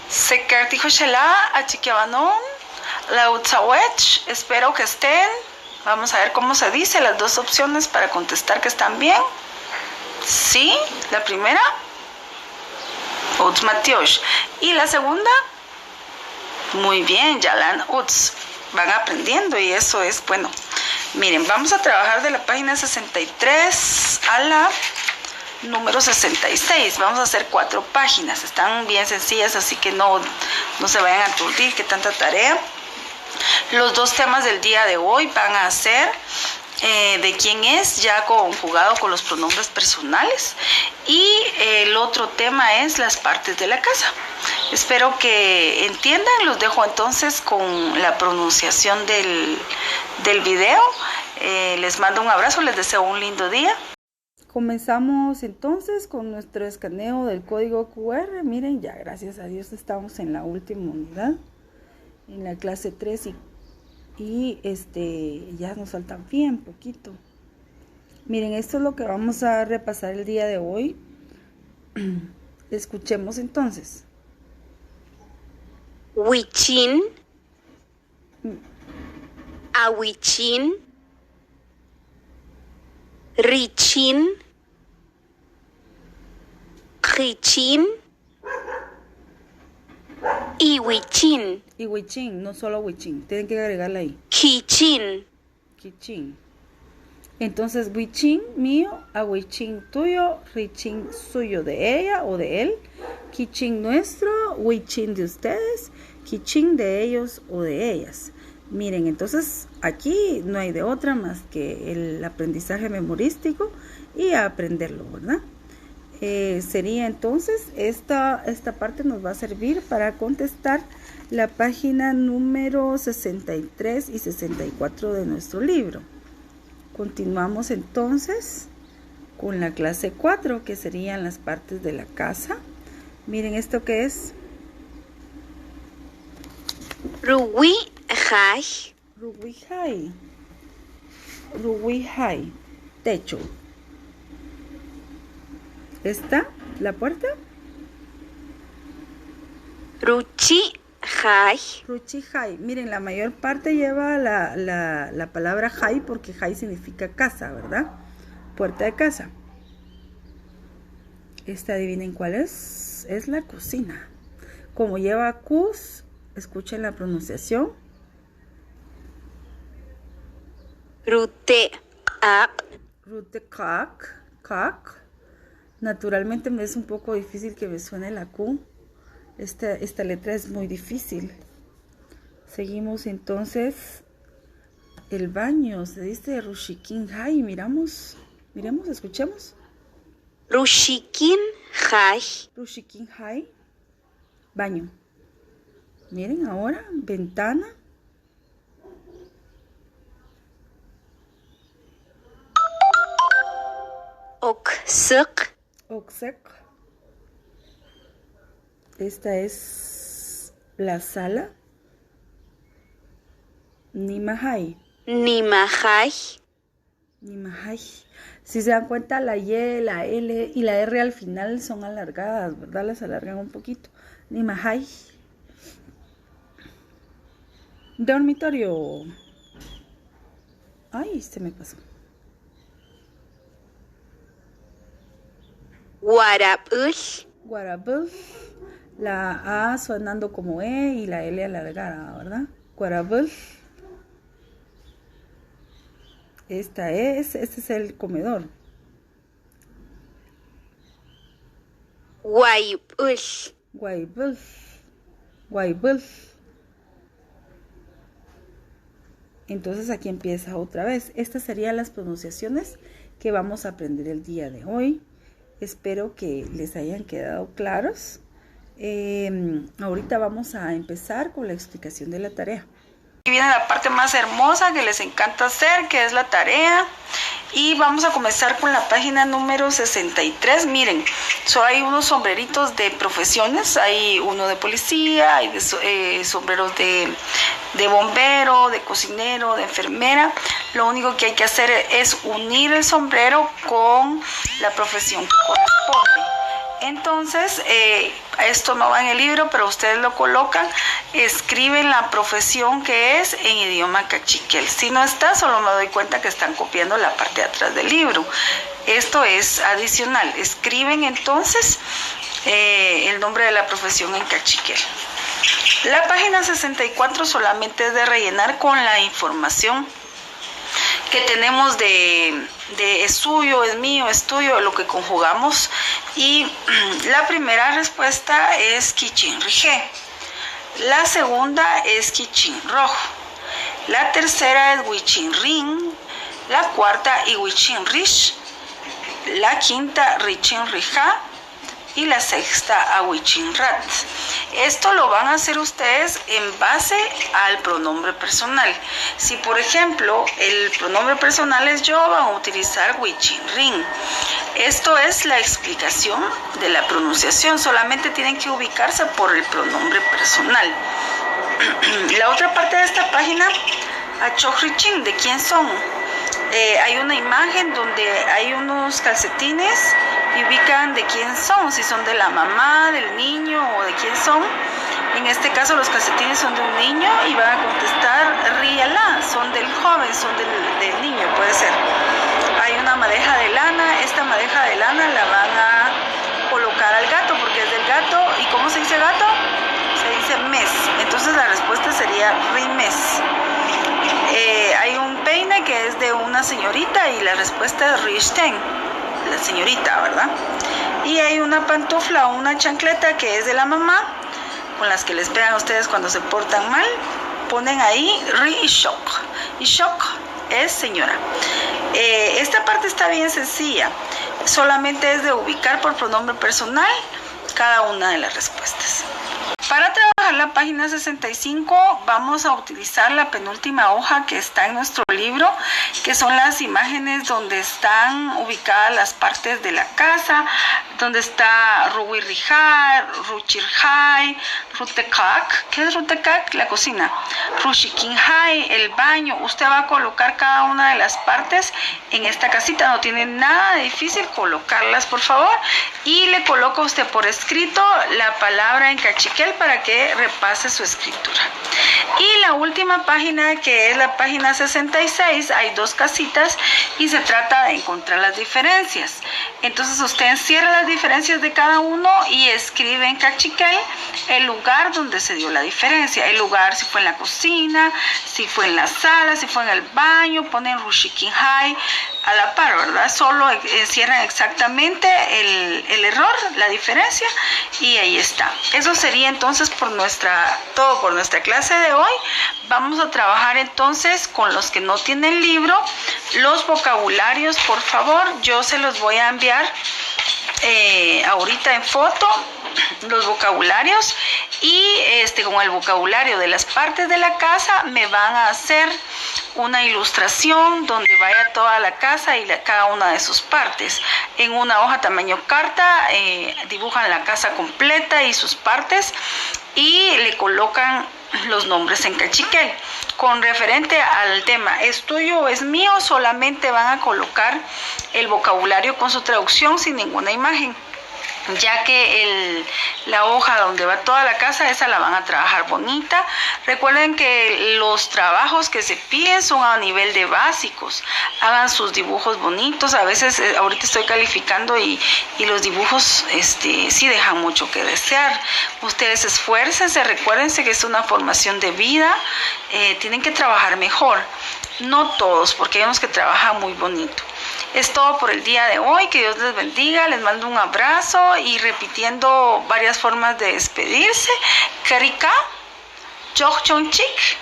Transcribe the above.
Sekertijo Shela, Achiquiabanón, Lautzawech, espero que estén. Vamos a ver cómo se dice las dos opciones para contestar que están bien. Sí, la primera, Utzmatiosh. Y la segunda, muy bien, Yalan Utz. Van aprendiendo y eso es bueno. Miren, vamos a trabajar de la página 63 a la número 66. Vamos a hacer 4 páginas. Están bien sencillas, así que no se vayan a aturdir, que tanta tarea. Los 2 temas del día de hoy van a ser de quién es, ya conjugado con los pronombres personales. Y el otro tema es las partes de la casa. Espero que entiendan. Los dejo entonces con la pronunciación del video. Les mando un abrazo, les deseo un lindo día. Comenzamos entonces con nuestro escaneo del código QR. Miren, ya gracias a Dios estamos en la última unidad, en la clase 3 y ya nos falta bien poquito. Miren, esto es lo que vamos a repasar el día de hoy. Escuchemos entonces. Huichin, Ahuichin, Richin, Richin y Huichin. Y Huichin, no solo Huichin, tienen que agregarle ahí. Kichin. Kichin. Entonces, Huichin mío, a Huichin tuyo, Richin suyo de ella o de él, Kichin nuestro, Huichin de ustedes, Kichin de ellos o de ellas. Miren, entonces aquí no hay de otra más que el aprendizaje memorístico y aprenderlo, ¿verdad? Sería entonces, esta parte nos va a servir para contestar la página número 63 y 64 de nuestro libro. Continuamos entonces con la clase 4, que serían las partes de la casa. Miren esto que es. Ruwihai. Ruwihai. Ruwihai. Techo. ¿Está la puerta? Ruchihai. Ruchihai. Miren, la mayor parte lleva la palabra hai, porque hai significa casa, ¿verdad? Puerta de casa. Esta, adivinen cuál es. Es la cocina. Como lleva kus, escuchen la pronunciación. Ruteak. Rutekak. Naturalmente me es un poco difícil que me suene la Q. Esta letra es muy difícil. Seguimos entonces. El baño se dice Rushikin Hai. Miremos, escuchemos. Rushikin Hai. Rushikin Hai. Baño. Miren ahora, ventana. Oksek. Oksek. Esta es la sala. Nimahai. Nimahai. Nimahai. Si se dan cuenta, la Y, la L y la R al final son alargadas, ¿verdad? Las alargan un poquito. Nimahai. Dormitorio. Ay, se me pasó. Guarabul. Guarabul. La A sonando como E y la L alargada, ¿verdad? Guarabul. Este es el comedor. Guaybul. Guaybul. Guaybul. Entonces aquí empieza otra vez. Estas serían las pronunciaciones que vamos a aprender el día de hoy. Espero que les hayan quedado claros. Ahorita vamos a empezar con la explicación de la tarea. Aquí viene la parte más hermosa que les encanta hacer, que es la tarea. Y vamos a comenzar con la página número 63. Miren, hay unos sombreritos de profesiones. Hay uno de policía, hay sombreros de bombero, de cocinero, de enfermera. Lo único que hay que hacer es unir el sombrero con la profesión que corresponde. Entonces, esto no va en el libro, pero ustedes lo colocan, escriben la profesión que es en idioma cachiquel. Si no está, solo me doy cuenta que están copiando la parte de atrás del libro. Esto es adicional. Escriben entonces el nombre de la profesión en cachiquel. La página 64 solamente es de rellenar con la información que tenemos de es suyo, es mío, es tuyo, lo que conjugamos. Y la primera respuesta es Kichin Rige. La segunda es Kichin Rojo. La tercera es Wichin Rin. La cuarta Iwichin Rish. La quinta Richin Rija. Y la sexta Awichin Rat. Esto lo van a hacer ustedes en base al pronombre personal. Si por ejemplo el pronombre personal es yo, van a utilizar Wichin Rin. Esto es la explicación de la pronunciación. Solamente tienen que ubicarse por el pronombre personal. La otra parte de esta página, Achochrichin, ¿de quién son? Hay una imagen donde hay unos calcetines y ubican de quién son, si son de la mamá, del niño o de quién son. En este caso los calcetines son de un niño y van a contestar Riala, son del joven, son del niño, puede ser. Hay una madeja de lana, esta madeja de lana la van a colocar al gato porque es del gato. ¿Y cómo se dice gato? Se dice mes, entonces la respuesta sería rimes. Hay un peine que es de una señorita y la respuesta es Rishten, la señorita, ¿verdad? Y hay una pantufla o una chancleta que es de la mamá, con las que les pegan a ustedes cuando se portan mal. Ponen ahí Rishok. Ishok es señora. Esta parte está bien sencilla, solamente es de ubicar por pronombre personal cada una de las respuestas. Para trabajar la página 65 vamos a utilizar la penúltima hoja que está en nuestro libro, que son las imágenes donde están ubicadas las partes de la casa, donde está Ruwirrijai, Ruchirjai, Rutekak. ¿Qué es Rutekak? La cocina. Rushikinjai, el baño. Usted va a colocar cada una de las partes en esta casita. No tiene nada de difícil colocarlas, por favor. Y le coloca usted por escrito la palabra en cachiquel para que repase su escritura. Y la última página, que es la página 66, hay dos casitas y se trata de encontrar las diferencias. Entonces usted encierra las diferencias de cada uno y escribe en cachiquel el lugar donde se dio la diferencia. El lugar, si fue en la cocina, si fue en la sala, si fue en el baño, ponen Rushikinjai a la par, ¿verdad? Solo encierran exactamente el error, la diferencia, y ahí está. Eso sería entonces todo por nuestra clase de hoy. Vamos a trabajar entonces con los que no tienen libro. Los vocabularios, por favor, yo se los voy a enviar ahorita en foto, los vocabularios, y con el vocabulario de las partes de la casa me van a hacer una ilustración donde vaya toda la casa y cada una de sus partes. En una hoja tamaño carta dibujan la casa completa y sus partes y le colocan los nombres en cachiquel. Con referente al tema ¿es tuyo o es mío?, solamente van a colocar el vocabulario con su traducción sin ninguna imagen, ya que la hoja donde va toda la casa, esa la van a trabajar bonita. Recuerden que los trabajos que se piden son a nivel de básicos. Hagan sus dibujos bonitos. A veces, ahorita estoy calificando y los dibujos sí dejan mucho que desear. Ustedes esfuércense, recuérdense que es una formación de vida. Tienen que trabajar mejor. No todos, porque hay unos que trabajan muy bonito. Es todo por el día de hoy. Que Dios les bendiga. Les mando un abrazo y repitiendo varias formas de despedirse. Karika, Chok Chon Chik.